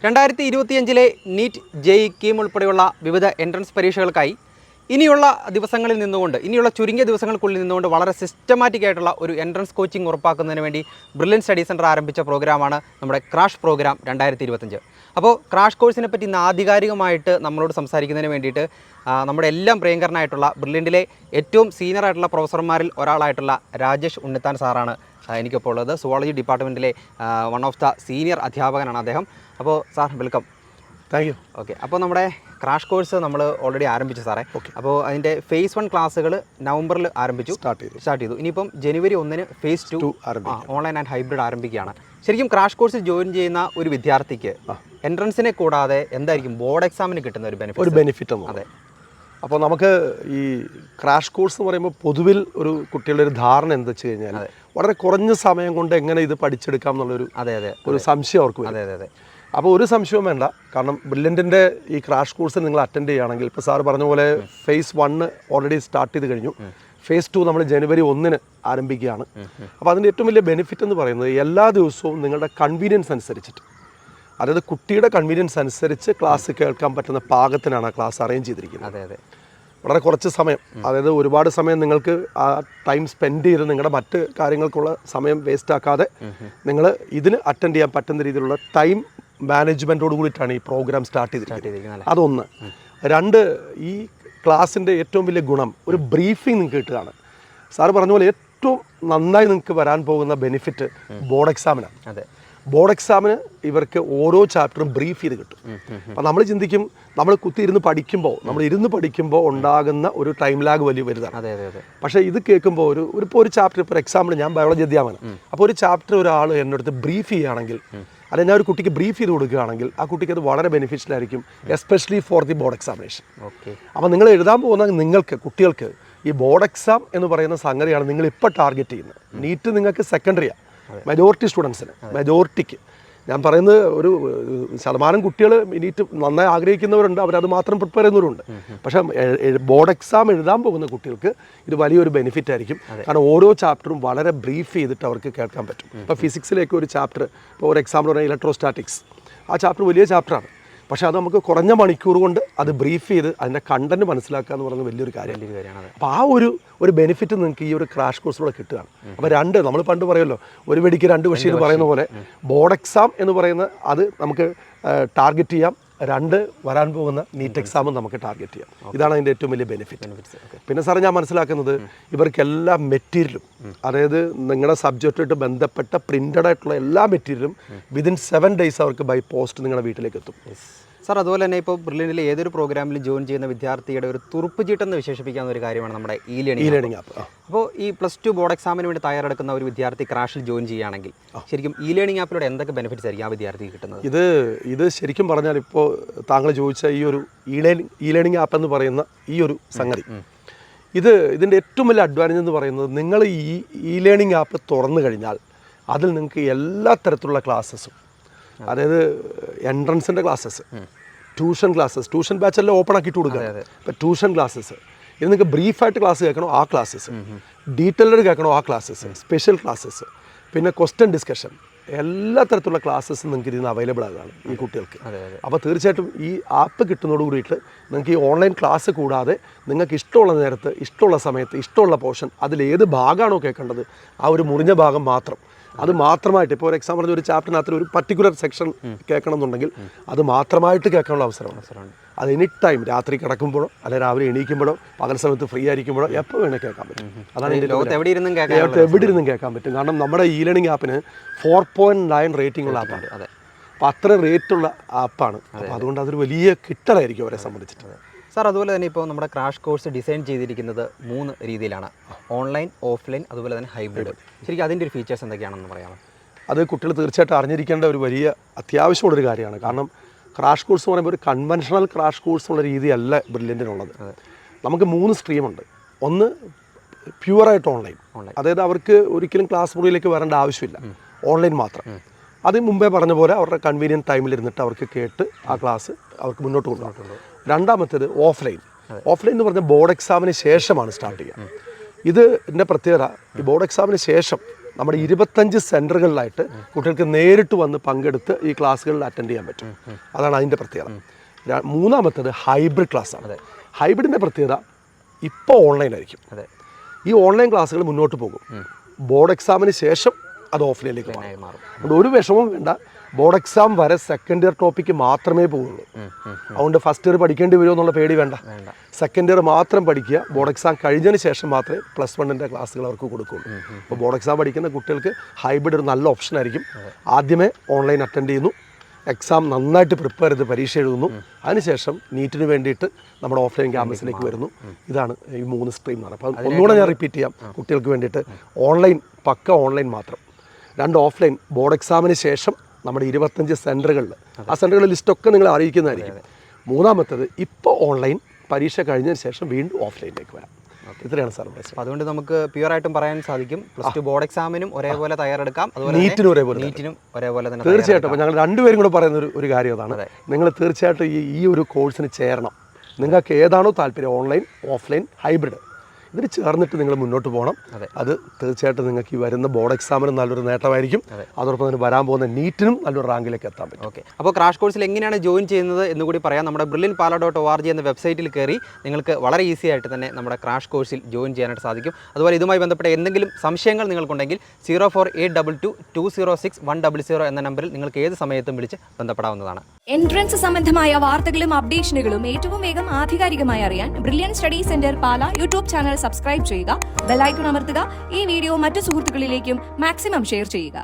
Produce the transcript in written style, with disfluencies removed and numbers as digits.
2025 NEET JEE KEAM ഉൾപ്പെടെയുള്ള വിവിധ entrance പരീക്ഷകൾക്കായി ഇനിയുള്ള ദിവസങ്ങളിൽ നിന്നുകൊണ്ട് ഇനിയുള്ള ചുരുങ്ങിയ ദിവസങ്ങൾക്കുള്ളിൽ നിന്നുകൊണ്ട് വളരെ സിസ്റ്റമാറ്റിക് ആയിട്ടുള്ള ഒരു എൻട്രൻസ് കോച്ചിങ് ഉറപ്പാക്കുന്നതിന് വേണ്ടി ബ്രില്യൻറ്റ് സ്റ്റഡി സെൻറ്റർ ആരംഭിച്ച പ്രോഗ്രാമാണ് നമ്മുടെ ക്രാഷ് പ്രോഗ്രാം 2025. അപ്പോൾ ക്രാഷ് കോഴ്സിനെ പറ്റി ഇന്ന് ആധികാരികമായിട്ട് നമ്മളോട് സംസാരിക്കുന്നതിന് വേണ്ടിയിട്ട് നമ്മുടെ എല്ലാം പ്രിയങ്കരനായിട്ടുള്ള ബ്രില്യൻറ്റിലെ ഏറ്റവും സീനിയർ ആയിട്ടുള്ള പ്രൊഫസർമാരിൽ ഒരാളായിട്ടുള്ള രാജേഷ് ഉണ്ണിത്താൻ സാറാണ് എനിക്കിപ്പോൾ ഉള്ളത്. സുവോളജി ഡിപ്പാർട്ട്മെൻറ്റിലെ വൺ ഓഫ് ദ സീനിയർ അധ്യാപകനാണ് അദ്ദേഹം. അപ്പോൾ sir welcome. Thank you. Okay, അപ്പോൾ നമ്മുടെ ക്രാഷ് കോഴ്സ് നമ്മൾ ഓൾറെഡി ആരംഭിച്ചു സാറേ. അപ്പോൾ അതിൻ്റെ ഫേസ് 1 ക്ലാസ്സുകൾ നവംബറിൽ ആരംഭിച്ചു, സ്റ്റാർട്ട് ചെയ്തു. ഇനിയിപ്പം ജനുവരി 1 ഫേസ് 2 ഓൺലൈൻ ആൻഡ് ഹൈബ്രിഡ് ആരംഭിക്കുകയാണ്. ശരിക്കും ക്രാഷ് കോഴ്സിൽ ജോയിൻ ചെയ്യുന്ന ഒരു വിദ്യാർത്ഥിക്ക് എൻട്രൻസിനെ കൂടാതെ എന്തായിരിക്കും ബോർഡ് എക്സാമിന് കിട്ടുന്ന ഒരു ബെനിഫിറ്റ്? അതെ. അപ്പോൾ നമുക്ക് ഈ ക്രാഷ് കോഴ്സ് എന്ന് പറയുമ്പോൾ പൊതുവിൽ ഒരു കുട്ടികളുടെ ഒരു ധാരണ എന്താ വെച്ച് കഴിഞ്ഞാൽ വളരെ കുറഞ്ഞ സമയം കൊണ്ട് എങ്ങനെ ഇത് പഠിച്ചെടുക്കാം എന്നുള്ളൊരു ഒരു സംശയം അവർക്ക് വരും. അപ്പോൾ ഒരു സംശയവും വേണ്ട. കാരണം ബ്രില്യൻറ്റിൻ്റെ ഈ ക്രാഷ് കോഴ്സ് നിങ്ങൾ അറ്റൻഡ് ചെയ്യുകയാണെങ്കിൽ ഇപ്പോൾ സാർ പറഞ്ഞ പോലെ ഫേസ് 1 ഓൾറെഡി സ്റ്റാർട്ട് ചെയ്ത് കഴിഞ്ഞു. ഫേസ് 2 നമ്മൾ ജനുവരി 1 ആരംഭിക്കുകയാണ്. അപ്പോൾ അതിൻ്റെ ഏറ്റവും വലിയ ബെനിഫിറ്റ് എന്ന് പറയുന്നത് എല്ലാ ദിവസവും നിങ്ങളുടെ കൺവീനിയൻസ് അനുസരിച്ചിട്ട്, അതായത് കുട്ടിയുടെ കൺവീനിയൻസ് അനുസരിച്ച് ക്ലാസ് കേൾക്കാൻ പറ്റുന്ന പാകത്തിനാണ് ആ ക്ലാസ് അറേഞ്ച് ചെയ്തിരിക്കുന്നത്. വളരെ കുറച്ച് സമയം, അതായത് ഒരുപാട് സമയം നിങ്ങൾക്ക് ആ ടൈം സ്പെൻഡ് ചെയ്ത് നിങ്ങളുടെ മറ്റ് കാര്യങ്ങൾക്കുള്ള സമയം വേസ്റ്റ് ആക്കാതെ നിങ്ങൾ ഇതിന് അറ്റൻഡ് ചെയ്യാൻ പറ്റുന്ന രീതിയിലുള്ള ടൈം മാനേജ്മെൻറ്റോട് കൂടിയിട്ടാണ് ഈ പ്രോഗ്രാം സ്റ്റാർട്ട് ചെയ്തിരിക്കുന്നത്. അതൊന്ന്. 2, ഈ ക്ലാസ്സിൻ്റെ ഏറ്റവും വലിയ ഗുണം ഒരു ബ്രീഫിംഗ് നിങ്ങൾക്ക് കിട്ടുകയാണ്. സാറ് പറഞ്ഞ പോലെ ഏറ്റവും നന്നായി നിങ്ങൾക്ക് വരാൻ പോകുന്ന ബെനിഫിറ്റ് ബോർഡ് എക്സാമിനാണ്. ബോർഡ് എക്സാമിന് ഇവർക്ക് ഓരോ ചാപ്റ്ററും ബ്രീഫ് ചെയ്ത് കിട്ടും. അപ്പം നമ്മൾ ചിന്തിക്കും, നമ്മൾ ഇരുന്ന് പഠിക്കുമ്പോൾ ഉണ്ടാകുന്ന ഒരു ടൈം ലാഗ് വലിയ വലുതാണ്. പക്ഷേ ഇത് കേൾക്കുമ്പോൾ ഒരു ചാപ്റ്റർ, ഇപ്പോൾ എക്സാമ്പിൾ ഞാൻ ബയോളജി അധ്യാപനം, അപ്പോൾ ഒരു ചാപ്റ്റർ ഒരാൾ എന്നോടത്ത് ബ്രീഫ് ചെയ്യുകയാണെങ്കിൽ, അല്ലെങ്കിൽ ഞാൻ ഒരു കുട്ടിക്ക് ബ്രീഫ് ചെയ്ത് കൊടുക്കുകയാണെങ്കിൽ ആ കുട്ടിക്ക് അത് വളരെ ബെനിഫിഷ്യൽ ആയിരിക്കും, especially for the board examination. അപ്പോൾ നിങ്ങൾ എഴുതാൻ പോകുന്ന കുട്ടികൾക്ക് ഈ ബോർഡ് എക്സാം എന്ന് പറയുന്ന സംഗതിയാണ് നിങ്ങൾ ഇപ്പോൾ ടാർഗറ്റ് ചെയ്യുന്നത്. നീറ്റ് നിങ്ങൾക്ക് സെക്കൻഡറിയാണ്. മെജോറിറ്റിക്ക് ഞാൻ പറയുന്നത് ഒരു ശതമാനം കുട്ടികൾ നീറ്റ് നന്നായി ആഗ്രഹിക്കുന്നവരുണ്ട്, അവരത് മാത്രം പ്രിപ്പയർ ചെയ്യുന്നവരുണ്ട്. പക്ഷേ ബോർഡ് എക്സാം എഴുതാൻ പോകുന്ന കുട്ടികൾക്ക് ഇത് വലിയൊരു ബെനിഫിറ്റ് ആയിരിക്കും. കാരണം ഓരോ ചാപ്റ്ററും വളരെ ബ്രീഫ് ചെയ്തിട്ട് അവർക്ക് കേൾക്കാൻ പറ്റും. ഇപ്പോൾ ഫിസിക്സിലേക്ക് ഒരു ചാപ്റ്റർ, ഇപ്പോൾ ഒരു എക്സാമ്പിൾ പറഞ്ഞാൽ ഇലക്ട്രോസ്റ്റാറ്റിക്സ്, ആ ചാപ്റ്റർ വലിയ ചാപ്റ്ററാണ്. പക്ഷേ അത് നമുക്ക് കുറഞ്ഞ മണിക്കൂർ കൊണ്ട് അത് ബ്രീഫ് ചെയ്ത് അതിൻ്റെ കണ്ടന്റ് മനസ്സിലാക്കുക എന്ന് പറയുന്നത് വലിയൊരു കാര്യമാണ്. അപ്പോൾ ആ ഒരു ബെനിഫിറ്റ് നിങ്ങൾക്ക് ഈ ഒരു ക്രാഷ് കോഴ്സിലൂടെ കിട്ടുകയാണ്. അപ്പോൾ 2, നമ്മൾ പണ്ട് പറയുമല്ലോ ഒരു വെടിക്ക് 2 പക്ഷി എന്ന് പറയുന്ന പോലെ ബോർഡ് എക്സാം എന്ന് പറയുന്ന അത് നമുക്ക് ടാർഗറ്റ് ചെയ്യാം. 2, വരാൻ പോകുന്ന നീറ്റ് എക്സാമും നമുക്ക് ടാർഗറ്റ് ചെയ്യാം. ഇതാണ് അതിൻ്റെ ഏറ്റവും വലിയ ബെനിഫിറ്റ്. പിന്നെ സാറേ ഞാൻ മനസ്സിലാക്കുന്നത് ഇവർക്കെല്ലാ മെറ്റീരിയലും, അതായത് നിങ്ങളുടെ സബ്ജക്റ്റായിട്ട് ബന്ധപ്പെട്ട പ്രിൻ്റഡ് ആയിട്ടുള്ള എല്ലാ മെറ്റീരിയലും വിതിൻ 7 days അവർക്ക് ബൈ പോസ്റ്റ് നിങ്ങളുടെ വീട്ടിലേക്ക് എത്തും. സാർ, അതുപോലെ തന്നെ ഇപ്പോൾ ബ്രില്യൻറ്റിലെ ഏതൊരു പ്രോഗ്രാമിൽ ജോയിൻ ചെയ്യുന്ന വിദ്യാർത്ഥിയുടെ ഒരു തുറുപ്പ് ചീട്ടെന്ന് വിശേഷിപ്പിക്കാവുന്ന ഒരു കാര്യമാണ് നമ്മുടെ ഇ ലേണിംഗ് ആപ്പ്. അപ്പോൾ ഈ +2 ബോർഡ് എക്സാമിന് വേണ്ടി തയ്യാറെടുക്കുന്ന ഒരു വിദ്യാർത്ഥി ക്രാഷിൽ ജോയിൻ ചെയ്യുകയാണെങ്കിൽ ശരിക്കും ഇ ലേണിംഗ് ആപ്പിലൂടെ എന്തൊക്കെ ബെനിഫിറ്റ്സ് ആയിരിക്കും ആ വിദ്യാർത്ഥിക്ക് കിട്ടുന്നത്? ഇത് ശരിക്കും പറഞ്ഞാൽ ഇപ്പോൾ താങ്കൾ ചോദിച്ച ഈ ഒരു ഇ ലേണിംഗ് ആപ്പ് എന്ന് പറയുന്ന ഈ ഒരു സംഗതി, ഇതിൻ്റെ ഏറ്റവും വലിയ അഡ്വാൻറ്റേജ് എന്ന് പറയുന്നത് നിങ്ങൾ ഈ ഇ ലേണിംഗ് ആപ്പ് തുറന്നു കഴിഞ്ഞാൽ അതിൽ നിങ്ങൾക്ക് എല്ലാ തരത്തിലുള്ള ക്ലാസ്സസും, അതായത് എൻട്രൻസിൻ്റെ ക്ലാസ്സസ്, ട്യൂഷൻ ബാച്ചെല്ലാം ഓപ്പൺ ആക്കിയിട്ട് കൊടുക്കുക. ഇപ്പോൾ ട്യൂഷൻ ക്ലാസ്സസ്, ഇത് നിങ്ങൾക്ക് ബ്രീഫായിട്ട് ക്ലാസ് കേൾക്കണോ ആ ക്ലാസ്സസ്, ഡീറ്റെയിൽഡ് കേൾക്കണോ ആ ക്ലാസ്സസ്, സ്പെഷ്യൽ ക്ലാസ്സസ്, പിന്നെ ക്വസ്റ്റ്യൻ ഡിസ്കഷൻ, എല്ലാ തരത്തിലുള്ള ക്ലാസ്സസും നിങ്ങൾക്ക് ഇതിന് അവൈലബിൾ ആകുകയാണ് ഈ കുട്ടികൾക്ക്. അപ്പോൾ തീർച്ചയായിട്ടും ഈ ആപ്പ് കിട്ടുന്നതോട് കൂടിയിട്ട് നിങ്ങൾക്ക് ഈ ഓൺലൈൻ ക്ലാസ് കൂടാതെ നിങ്ങൾക്ക് ഇഷ്ടമുള്ള നേരത്ത്, ഇഷ്ടമുള്ള സമയത്ത്, ഇഷ്ടമുള്ള പോർഷൻ, അതിലേത് ഭാഗമാണോ കേൾക്കേണ്ടത് ആ ഒരു മുറിഞ്ഞ ഭാഗം മാത്രം, അത് മാത്രമായിട്ട്, ഇപ്പോൾ ഒരു എക്സാം പറഞ്ഞ ഒരു ചാപ്റ്ററിനകത്ത് ഒരു പർട്ടിക്കുലർ സെക്ഷൻ കേൾക്കണം എന്നുണ്ടെങ്കിൽ അത് മാത്രമായിട്ട് കേൾക്കാനുള്ള അവസരമാണ്. അത് എനി ടൈം, രാത്രി കിടക്കുമ്പോഴോ അല്ലെങ്കിൽ രാവിലെ എണീക്കുമ്പോഴോ പകൽ സമയത്ത് ഫ്രീ ആയിരിക്കുമ്പോഴോ എപ്പോൾ വേണേൽ കേൾക്കാൻ പറ്റും. അതാണ് എവിടെ ഇരുന്നും കേൾക്കാൻ പറ്റും. കാരണം നമ്മുടെ ഇ ലേണിംഗ് ആപ്പിന് 4.9 റേറ്റിംഗ് ഉള്ള ആപ്പാണ്. അപ്പോൾ അത്ര റേറ്റുള്ള ആപ്പാണ്. അപ്പോൾ അതുകൊണ്ട് അതൊരു വലിയ കിട്ടലായിരിക്കും അവരെ സംബന്ധിച്ചിട്ട്. സാർ, അതുപോലെ തന്നെ ഇപ്പോൾ നമ്മുടെ ക്രാഷ് കോഴ്സ് ഡിസൈൻ ചെയ്തിരിക്കുന്നത് 3 രീതിയിലാണ്: ഓൺലൈൻ, ഓഫ്ലൈൻ, അതുപോലെ തന്നെ ഹൈബ്രിഡ്. ശരിക്കും അതിൻ്റെ ഒരു ഫീച്ചേഴ്സ് എന്തൊക്കെയാണെന്ന് പറയാമോ? അത് കുട്ടികൾ തീർച്ചയായിട്ടും അറിഞ്ഞിരിക്കേണ്ട ഒരു വലിയ അത്യാവശ്യമുള്ളൊരു കാര്യമാണ്. കാരണം ക്രാഷ് കോഴ്സ് എന്ന് പറയുമ്പോൾ ഒരു കൺവെൻഷണൽ ക്രാഷ് കോഴ്സ് ഉള്ള രീതിയല്ല ബ്രില്യൻറ്റിനുള്ളത്. നമുക്ക് 3 സ്ട്രീമുണ്ട്. ഒന്ന് പ്യുവറായിട്ട് ഓൺലൈൻ, അതായത് അവർക്ക് ഒരിക്കലും ക്ലാസ് മുറിയിലേക്ക് വരേണ്ട ആവശ്യമില്ല, ഓൺലൈൻ മാത്രം. അത് മുമ്പേ പറഞ്ഞ പോലെ അവരുടെ കൺവീനിയൻറ്റ് ടൈമിലിരുന്നിട്ട് അവർക്ക് കേട്ട് ആ ക്ലാസ് അവർക്ക് മുന്നോട്ട് കൊണ്ടുപോകും. രണ്ടാമത്തേത് ഓഫ്ലൈൻ എന്ന് പറഞ്ഞാൽ ബോർഡ് എക്സാമിന് ശേഷമാണ് സ്റ്റാർട്ട് ചെയ്യുക. ഇതിൻ്റെ പ്രത്യേകത, ഈ ബോർഡ് എക്സാമിന് ശേഷം നമ്മുടെ 25 സെൻറ്ററുകളിലായിട്ട് കുട്ടികൾക്ക് നേരിട്ട് വന്ന് പങ്കെടുത്ത് ഈ ക്ലാസ്സുകളിൽ അറ്റൻഡ് ചെയ്യാൻ പറ്റും. അതാണ് അതിൻ്റെ പ്രത്യേകത. മൂന്നാമത്തേത് ഹൈബ്രിഡ് ക്ലാസ്സാണ്. ഹൈബ്രിഡിൻ്റെ പ്രത്യേകത ഇപ്പോൾ ഓൺലൈനായിരിക്കും. ഈ ഓൺലൈൻ ക്ലാസ്സുകൾ മുന്നോട്ട് പോകും. ബോർഡ് എക്സാമിന് ശേഷം അത് ഓഫ്ലൈനിലേക്ക് മാറും. അതുകൊണ്ട് ഒരു വിഷമവും വേണ്ട. ബോർഡ് എക്സാം വരെ സെക്കൻഡ് ഇയർ ടോപ്പിക്ക് മാത്രമേ പോവുള്ളൂ. അതുകൊണ്ട് ഫസ്റ്റ് ഇയർ പഠിക്കേണ്ടി വരുമോ എന്നുള്ള പേടി വേണ്ട. സെക്കൻഡ് ഇയർ മാത്രം പഠിക്കുക. ബോർഡ് എക്സാം കഴിഞ്ഞതിന് ശേഷം മാത്രമേ +1 ക്ലാസ്സുകൾ അവർക്ക് കൊടുക്കുകയുള്ളൂ. അപ്പോൾ ബോർഡ് എക്സാം പഠിക്കുന്ന കുട്ടികൾക്ക് ഹൈബ്രിഡ് ഒരു നല്ല ഓപ്ഷൻ ആയിരിക്കും. ആദ്യമേ ഓൺലൈൻ അറ്റൻഡ് ചെയ്യുന്നു, എക്സാം നന്നായിട്ട് പ്രിപ്പയർ ചെയ്ത് പരീക്ഷ എഴുതുന്നു, അതിനുശേഷം നീറ്റിന് വേണ്ടിയിട്ട് നമ്മുടെ ഓഫ്ലൈൻ ക്യാമ്പസിലേക്ക് വരുന്നു. ഇതാണ് ഈ 3 സ്ട്രീം എന്ന് പറയുന്നത്. അപ്പം ഒന്നുകൂടെ ഞാൻ റിപ്പീറ്റ് ചെയ്യാം. കുട്ടികൾക്ക് വേണ്ടിയിട്ട് ഓൺലൈൻ, പക്ക ഓൺലൈൻ മാത്രം. 2 ഓഫ്ലൈൻ ബോർഡ് എക്സാമിന് ശേഷം നമ്മുടെ 25 സെൻറ്ററുകളിൽ, ആ സെൻറ്ററുകളുടെ ലിസ്റ്റൊക്കെ നിങ്ങൾ അറിയിക്കുന്നതായിരിക്കും. മൂന്നാമത്തേത് ഇപ്പോൾ ഓൺലൈൻ, പരീക്ഷ കഴിഞ്ഞതിന് ശേഷം വീണ്ടും ഓഫ്ലൈനിലേക്ക് വരാം. ഇത്രയാണ് സാർ പ്രശ്നം. അതുകൊണ്ട് നമുക്ക് പ്യുവറായിട്ടും പറയാൻ സാധിക്കും +2 ബോർഡ് എക്സാമിനും ഒരേപോലെ തയ്യാറെടുക്കാം, നീറ്റിനും ഒരേപോലെ തന്നെ. തീർച്ചയായിട്ടും. അപ്പോൾ ഞങ്ങൾ രണ്ടുപേരും കൂടെ പറയുന്ന ഒരു കാര്യം അതാണ്. നിങ്ങൾ തീർച്ചയായിട്ടും ഈ ഒരു കോഴ്സിന് ചേരണം. നിങ്ങൾക്ക് ഏതാണോ താല്പര്യം, ഓൺലൈൻ, ഓഫ്ലൈൻ, ഹൈബ്രിഡ്, ഇതിന് ചേർന്നിട്ട് നിങ്ങൾ മുന്നോട്ട് പോകണം. അത് തീർച്ചയായിട്ടും നിങ്ങൾക്ക് ഈ വരുന്ന ബോർഡ് എക്സാമിനും നല്ലൊരു നേട്ടമായിരിക്കും. അതോടൊപ്പം തന്നെ വരാൻ പോകുന്ന നീറ്റിനും നല്ലൊരു റാങ്കിലേക്ക് എത്താൻ പറ്റും. ഓക്കെ, അപ്പോൾ ക്രാഷ് കോഴ്സിൽ എങ്ങനെയാണ് ജോയിൻ ചെയ്യുന്നത് എന്ന് കൂടി പറയാം. നമ്മുടെ brilliantpala.org എന്ന വെബ്സൈറ്റിൽ കയറി നിങ്ങൾക്ക് വളരെ ഈസി ആയിട്ട് തന്നെ നമ്മുടെ ക്രാഷ് കോഴ്സിൽ ജോയിൻ ചെയ്യാനായിട്ട് സാധിക്കും. അതുപോലെ ഇതുമായി ബന്ധപ്പെട്ട എന്തെങ്കിലും സംശയങ്ങൾ നിങ്ങൾക്കുണ്ടെങ്കിൽ 04822206 എന്ന നമ്പറിൽ നിങ്ങൾക്ക് ഏത് സമയത്തും വിളിച്ച് ബന്ധപ്പെടാവുന്നതാണ്. എൻട്രൻസ് സംബന്ധമായ വാർത്തകളും അപ്ഡേഷനുകളും ഏറ്റവും വേഗം ആധികാരികമായി അറിയാൻ ബ്രില്യൻറ്റ് സ്റ്റഡി സെന്റർ പാല യൂട്യൂബ് ചാനൽ സബ്സ്ക്രൈബ് ചെയ്യുക, ബെൽ ഐക്കൺ അമർത്തുക, ഈ വീഡിയോ മറ്റു സുഹൃത്തുക്കളിലേക്കും മാക്സിമം ഷെയർ ചെയ്യുക.